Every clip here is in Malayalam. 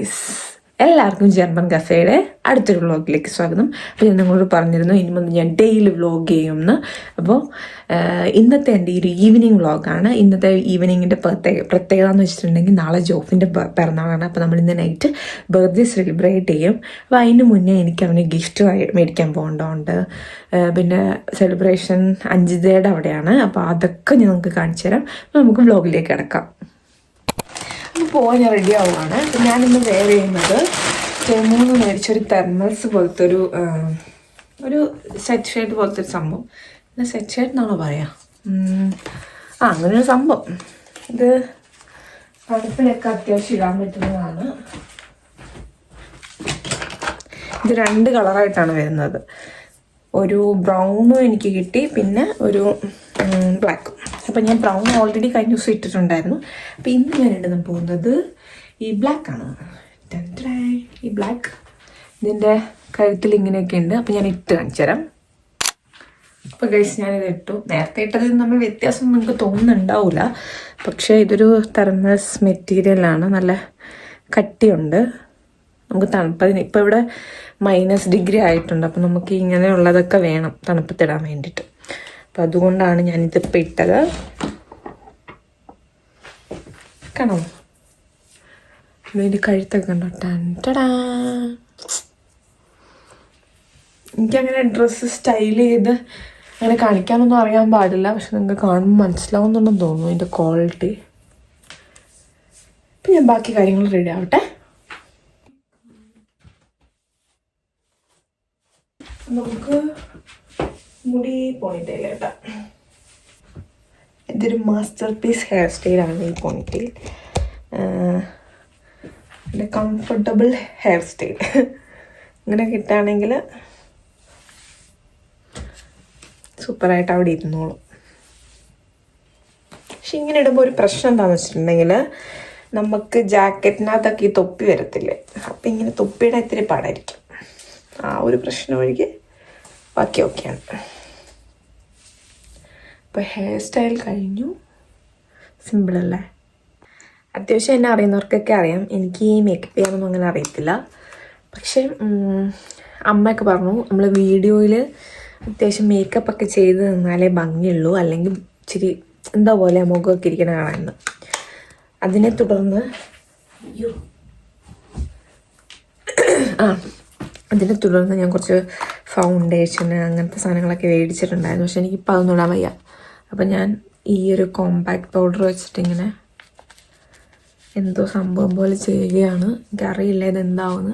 ഗൈസ്, എല്ലാവർക്കും ജർമ്മൻ കഫേയുടെ അടുത്തൊരു വ്ളോഗിലേക്ക് സ്വാഗതം. അപ്പോൾ ഞാൻ നിങ്ങളോട് പറഞ്ഞിരുന്നു ഇനി മുതൽ ഞാൻ ഡെയിലി വ്ളോഗ് ചെയ്യുമെന്ന്. അപ്പോൾ ഇന്നത്തെ എൻ്റെ ഈ ഒരു ഈവനിങ് വ്ളോഗാണ്. ഇന്നത്തെ ഈവനിങ്ങിൻ്റെ പ്രത്യേകത എന്ന് വെച്ചിട്ടുണ്ടെങ്കിൽ നാളെ ജോഫിൻ്റെ പിറന്നാളാണ്. അപ്പോൾ നമ്മൾ ഇന്ന് നൈറ്റ് ബർത്ത്ഡേ സെലിബ്രേറ്റ് ചെയ്യും. അപ്പോൾ അതിന് മുന്നേ എനിക്ക് അവന് ഗിഫ്റ്റ് മേടിക്കാൻ പോകേണ്ടതുണ്ട്. പിന്നെ സെലിബ്രേഷൻ അഞ്ജിതയുടെ അവിടെയാണ്. അപ്പോൾ അതൊക്കെ ഞാൻ നിങ്ങൾക്ക് കാണിച്ചു തരാം. അപ്പോൾ നമുക്ക് വ്ളോഗിലേക്ക് കിടക്കാം. അപ്പോൾ പോകാൻ ഞാൻ റെഡി ആവുകയാണ്. അപ്പം ഞാനിന്ന് വെയർ ചെയ്യുന്നത് മൂന്ന് മേടിച്ചൊരു തെർമൽസ് പോലത്തെ ഒരു സെറ്റ് ഷർട്ട് പോലത്തെ ഒരു സംഭവം. പിന്നെ സെറ്റ് ഷർട്ട് എന്നാണോ പറയാം, അങ്ങനൊരു സംഭവം. ഇത് തണുപ്പിലൊക്കെ അത്യാവശ്യം ഇടാൻ പറ്റുന്നതാണ്. ഇത് 2 കളറായിട്ടാണ് വരുന്നത്. ഒരു ബ്രൗണും എനിക്ക് കിട്ടി, പിന്നെ ഒരു ബ്ലാക്കും. അപ്പം ഞാൻ ബ്രൗൺ ഓൾറെഡി കഴിഞ്ഞ ദിവസം ഇട്ടിട്ടുണ്ടായിരുന്നു. അപ്പം ഇന്ന് ഞാൻ ഇടുന്ന പോകുന്നത് ഈ ബ്ലാക്കാണ്. ഈ ബ്ലാക്ക് ഇതിൻ്റെ കഴുത്തിൽ ഇങ്ങനെയൊക്കെ ഉണ്ട്. അപ്പം ഞാൻ ഇട്ട് കാണിച്ചു തരാം. അപ്പോൾ ഗൈസ് ഞാനിത് ഇട്ടു. നേരത്തെ ഇട്ടതിൽ നമ്മൾ വ്യത്യാസം നിങ്ങൾക്ക് തോന്നുന്നുണ്ടാവില്ല. പക്ഷേ ഇതൊരു തെർമസ് മെറ്റീരിയലാണ്, നല്ല കട്ടിയുണ്ട്. നമുക്ക് തണുപ്പതിന് ഇപ്പോൾ ഇവിടെ -ഡിഗ്രി ആയിട്ടുണ്ട്. അപ്പം നമുക്ക് ഇങ്ങനെയുള്ളതൊക്കെ വേണം തണുപ്പത്തിടാൻ വേണ്ടിയിട്ട്. അപ്പം അതുകൊണ്ടാണ് ഞാനിതിപ്പോൾ ഇട്ടത്. കാണോ, ഇതിൻ്റെ കഴുത്തൊക്കെ കണ്ടോ. ടടാ. എനിക്കങ്ങനെ ഡ്രസ്സ് സ്റ്റൈൽ ചെയ്ത് അങ്ങനെ കാണിക്കാനൊന്നും അറിയാൻ പാടില്ല. പക്ഷെ നിങ്ങൾക്ക് കാണുമ്പോൾ മനസ്സിലാവുന്നുണ്ടെന്ന് തോന്നുന്നു ഇതിൻ്റെ ക്വാളിറ്റി. ഇപ്പം ഞാൻ ബാക്കി കാര്യങ്ങൾ റെഡി ആവട്ടെ. നമുക്ക് മുടി പോണിറ്റെയിൽ കേട്ടോ. ഇതൊരു മാസ്റ്റർ പീസ് ഹെയർ സ്റ്റൈലാണ് ഈ പോണിറ്റെയിൽ. എൻ്റെ കംഫർട്ടബിൾ ഹെയർ സ്റ്റൈൽ ഇങ്ങനെ കിട്ടുകയാണെങ്കിൽ സൂപ്പറായിട്ട് അവിടെ ഇരുന്നോളും. പക്ഷെ ഇങ്ങനെ ഇടുമ്പോൾ ഒരു പ്രശ്നം എന്താണെന്ന് വെച്ചിട്ടുണ്ടെങ്കിൽ നമുക്ക് ജാക്കറ്റിനകത്തൊക്കെ ഈ തൊപ്പി വരത്തില്ലേ, അപ്പം ഇങ്ങനെ തൊപ്പിയുടെ ഇത്തിരി പാടായിരിക്കും. ആ ഒരു പ്രശ്നം ഒഴികെ ബാക്കി ഓക്കെയാണ്. അപ്പോൾ ഹെയർ സ്റ്റൈൽ കഴിഞ്ഞു. സിമ്പിളല്ലേ? അത്യാവശ്യം എന്നെ അറിയുന്നവർക്കൊക്കെ അറിയാം. എനിക്ക് ഈ മേക്കപ്പ് ചെയ്യാനൊന്നും അങ്ങനെ അറിയത്തില്ല. പക്ഷേ അമ്മയൊക്കെ പറഞ്ഞു നമ്മൾ വീഡിയോയിൽ അത്യാവശ്യം മേക്കപ്പൊക്കെ ചെയ്ത് നിന്നാലേ ഭംഗിയുള്ളൂ, അല്ലെങ്കിൽ ഇച്ചിരി എന്താ പോലെ മുഖമൊക്കെ ഇരിക്കണ കാണാമെന്ന്. അതിനെ തുടർന്ന് ഞാൻ കുറച്ച് ഫൗണ്ടേഷന് അങ്ങനത്തെ സാധനങ്ങളൊക്കെ മേടിച്ചിട്ടുണ്ടായിരുന്നു. പക്ഷെ എനിക്കിപ്പോൾ അതൊന്നും ഇടാൻ വയ്യ. അപ്പം ഞാൻ ഈ ഒരു കോമ്പാക്ട് പൗഡർ വെച്ചിട്ടിങ്ങനെ എന്തോ സംഭവം പോലെ ചെയ്യുകയാണ്. എനിക്കറിയില്ല ഇതെന്താവുമെന്ന്.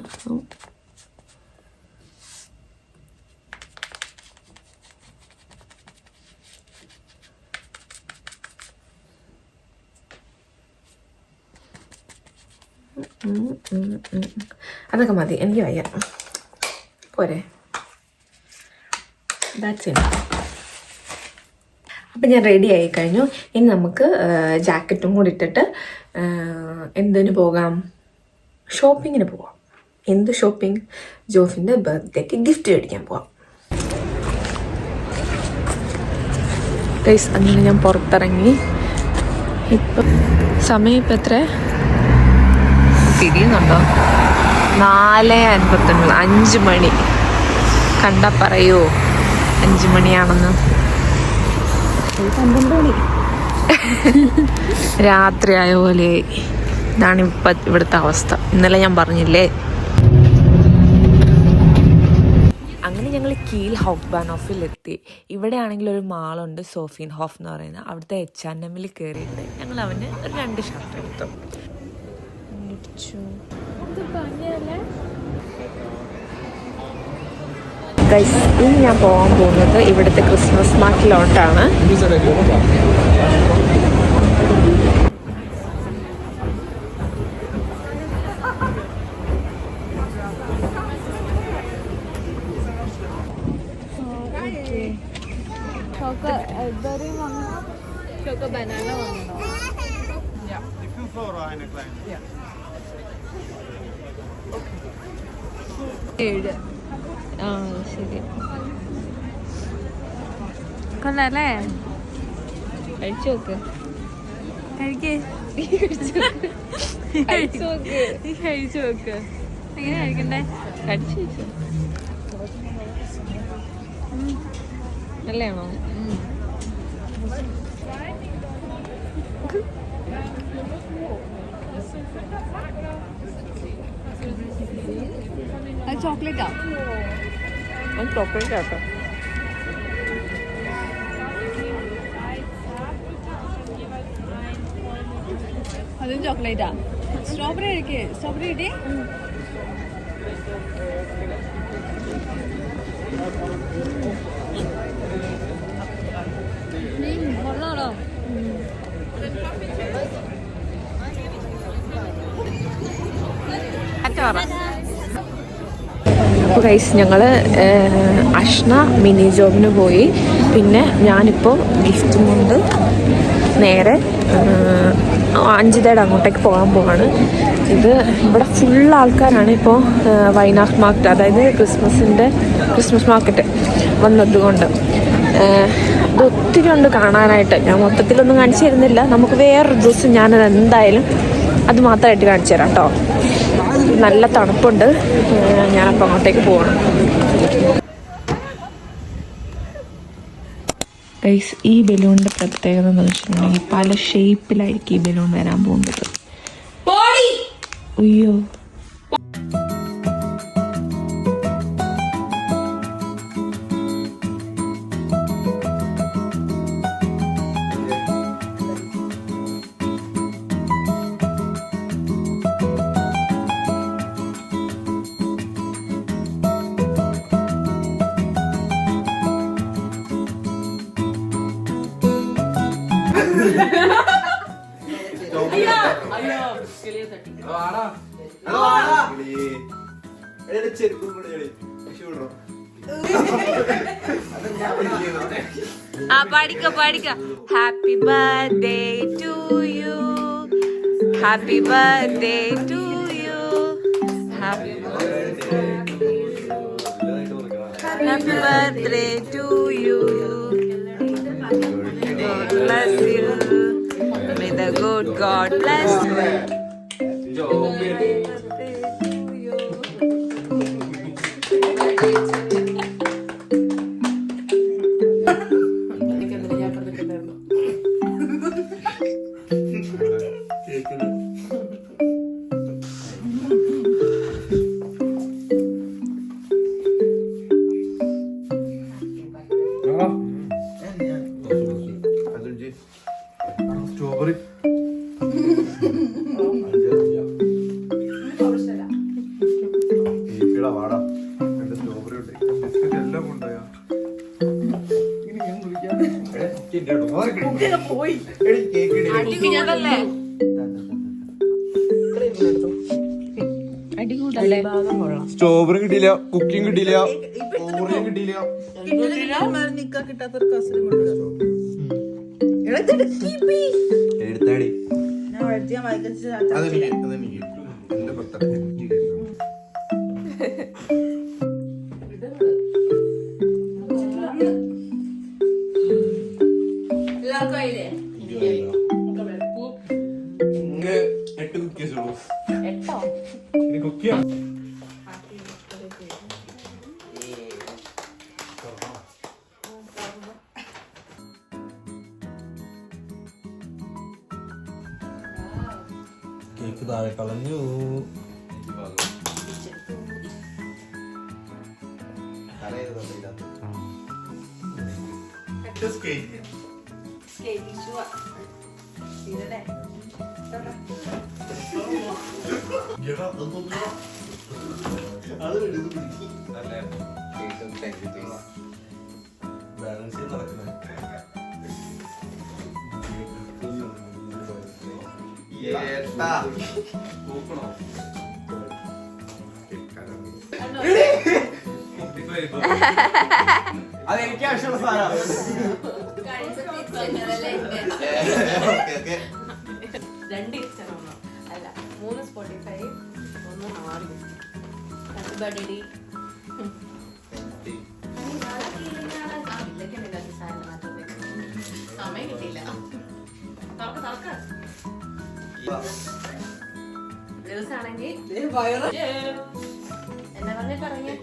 അതൊക്കെ മതി, എനിക്ക് വയ്യ. പോരെ, ദാറ്റ്സ് ഇറ്റ്. അപ്പം ഞാൻ റെഡി ആയി കഴിഞ്ഞു. ഇനി നമുക്ക് ജാക്കറ്റും കൂടി ഇട്ടിട്ട് എന്തിനു പോകാം? ഷോപ്പിങ്ങിന് പോവാം. എന്ത് ഷോപ്പിംഗ്? ജോഫിൻ്റെ ബർത്ത്ഡേക്ക് ഗിഫ്റ്റ് മേടിക്കാൻ പോവാം. ഗൈസ്, അങ്ങനെ ഞാൻ പുറത്തിറങ്ങി. ഇപ്പം സമയം ഇപ്പം എത്ര തിരിയുന്നുണ്ടോ? 4:59, 5 മണി. കണ്ടാ പറയൂ 5 മണിയാണെന്ന്. 12 മണി രാത്രിയായ പോലെ. ഇതാണ് ഇപ്പം ഇവിടുത്തെ അവസ്ഥ. ഇന്നലെ ഞാൻ പറഞ്ഞില്ലേ. അങ്ങനെ ഞങ്ങൾ കീൽ ഹോഫ്ബാനോഫിലെത്തി. ഇവിടെ ആണെങ്കിൽ ഒരു മാളുണ്ട്, സോഫിൻ ഹോഫ് എന്ന് പറയുന്നത്. അവിടുത്തെ H&M കയറിയിട്ട് ഞങ്ങൾ അവന് ഒരു 2 ഷർട്ട് എടുത്തു. ഗൈസ്, ഇനി ഞാൻ പോകാൻ പോകുന്നത് ഇവിടുത്തെ ക്രിസ്മസ് മാർക്കറ്റിലോട്ടാണ്. ശരി, കൊള്ളാല്ലേ? കഴിച്ചു നോക്ക്. കഴിക്കേ. കഴിച്ചു നോക്ക്. എങ്ങനെ കഴിക്കണ്ടേ? കടിച്ചു വെച്ചു. നല്ലയാണോ? അത് ചോക്ലേറ്റാ? അത് ചോക്ലേറ്റ് ആട്ടോ. അതും ചോക്ലേറ്റാ. സ്ട്രോബെറി കഴിക്കേ? സ്ട്രോബെറി കിട്ടേ? കൊള്ളാടോ. അപ്പോൾ ഗൈസ് ഞങ്ങൾ അഷ്ന മിനി ജോബിന് പോയി. പിന്നെ ഞാനിപ്പോൾ ഗിഫ്റ്റും കൊണ്ട് നേരെ അഞ്ചിതയുടെ അങ്ങോട്ടേക്ക് പോകാൻ പോവാണ്. ഇത് ഇവിടെ ഫുൾ ആൾക്കാരാണ് ഇപ്പോൾ വൈനാട് മാർക്കറ്റ്, അതായത് ക്രിസ്മസ് മാർക്കറ്റ് വന്നതുകൊണ്ട് ഇത് ഒത്തിരി ഉണ്ട് കാണാനായിട്ട്. ഞാൻ മൊത്തത്തിലൊന്നും കാണിച്ചു തരുന്നില്ല. നമുക്ക് വേറൊരു ദിവസം ഞാനത് എന്തായാലും അത് മാത്രമായിട്ട് കാണിച്ചു തരാം കേട്ടോ. നല്ല തണുപ്പുണ്ട്. ഞാനപ്പോൾ അങ്ങോട്ടേക്ക് പോകണം. ഗൈസ്, ഈ ബലൂണിൻ്റെ പ്രത്യേകത എന്ന് വെച്ചിട്ടുണ്ടെങ്കിൽ പല ഷേപ്പിലായിരിക്കും ഈ ബലൂൺ വരാൻ പോകുന്നത്. അയ്യോ, പാടിക്ക. Happy birthday to you, happy birthday to you, happy birthday to you, bless you, may the good God bless you. Strawberry വാടാ, സ്ട്രോബെറി ഉണ്ട്. ബിസ്ക്കറ്റ് എല്ലാം കൊണ്ടുപോയാ സ്ട്രോബെറി കിട്ടിയില്ല, കുക്കിംഗ് കിട്ടിയില്ല, ഓറിയും കിട്ടിയില്ല. എടുത്താടി എന്റെ പത്രം കേക്ക് താഴെ കളഞ്ഞു. ബാലൻസ് നടക്കുന്നത് അതെനിക്ക് ആവശ്യമുള്ള സാധനമാണ്. 2 ഇഷ്ടമാണോ? അല്ല, 3 Spotify, 1 hard gift. Happy birthday. സമയം കിട്ടിയില്ല. ഗേൾസ് ആണെങ്കിൽ എന്നാ പറഞ്ഞ പറഞ്ഞേ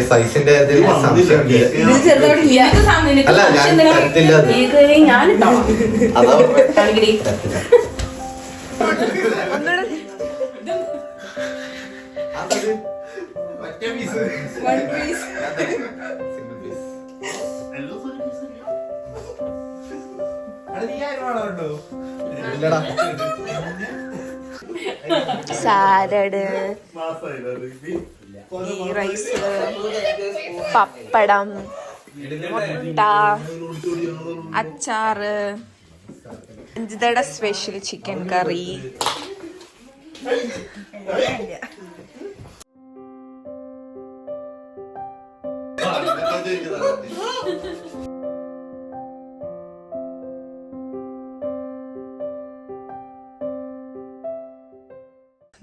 സൈസിന്റെ സംശയം അല്ല ഞാൻ തരത്തില്ല അത്. ഞാനിട്ടോ അതാ കാണിക്കടി അതത് മറ്റേ പീസ് സിംഗിൾ പീസ് ഇല്ലടാ സാലഡ്, ഈ റൈസ്, പപ്പടം, മുട്ട, അച്ചാറ്, അഞ്ജിതയുടെ സ്പെഷ്യൽ ചിക്കൻ കറി.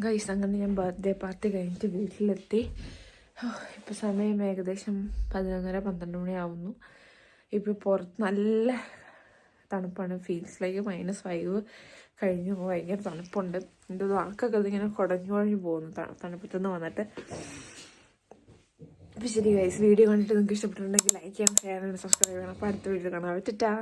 ഗൈസ്, അങ്ങനെ ഞാൻ ബർത്ത്ഡേ പാർട്ടി കഴിഞ്ഞിട്ട് വീട്ടിലെത്തി. ഇപ്പോൾ സമയം ഏകദേശം 11:30-12 മണിയാവുന്നു. ഇപ്പോൾ പുറത്ത് നല്ല തണുപ്പാണ്. ഫീൽസ് ലൈക്ക് -5 കഴിഞ്ഞു. ഭയങ്കര തണുപ്പുണ്ട്. എൻ്റെ വാക്കൊക്കെ അതിങ്ങനെ കുടഞ്ഞു പോകുന്നു തണുപ്പത്തുനിന്ന് വന്നിട്ട്. അപ്പോൾ ശരി ഗൈസ്, വീഡിയോ കണ്ടിട്ട് നിങ്ങൾക്ക് ഇഷ്ടപ്പെട്ടിട്ടുണ്ടെങ്കിൽ ലൈക്ക് ചെയ്യാൻ, ഷെയർ ചെയ്യാൻ, സബ്സ്ക്രൈബ് ചെയ്യണം. അപ്പോൾ അടുത്ത വീഡിയോ കാണാം. ടാറ്റാ.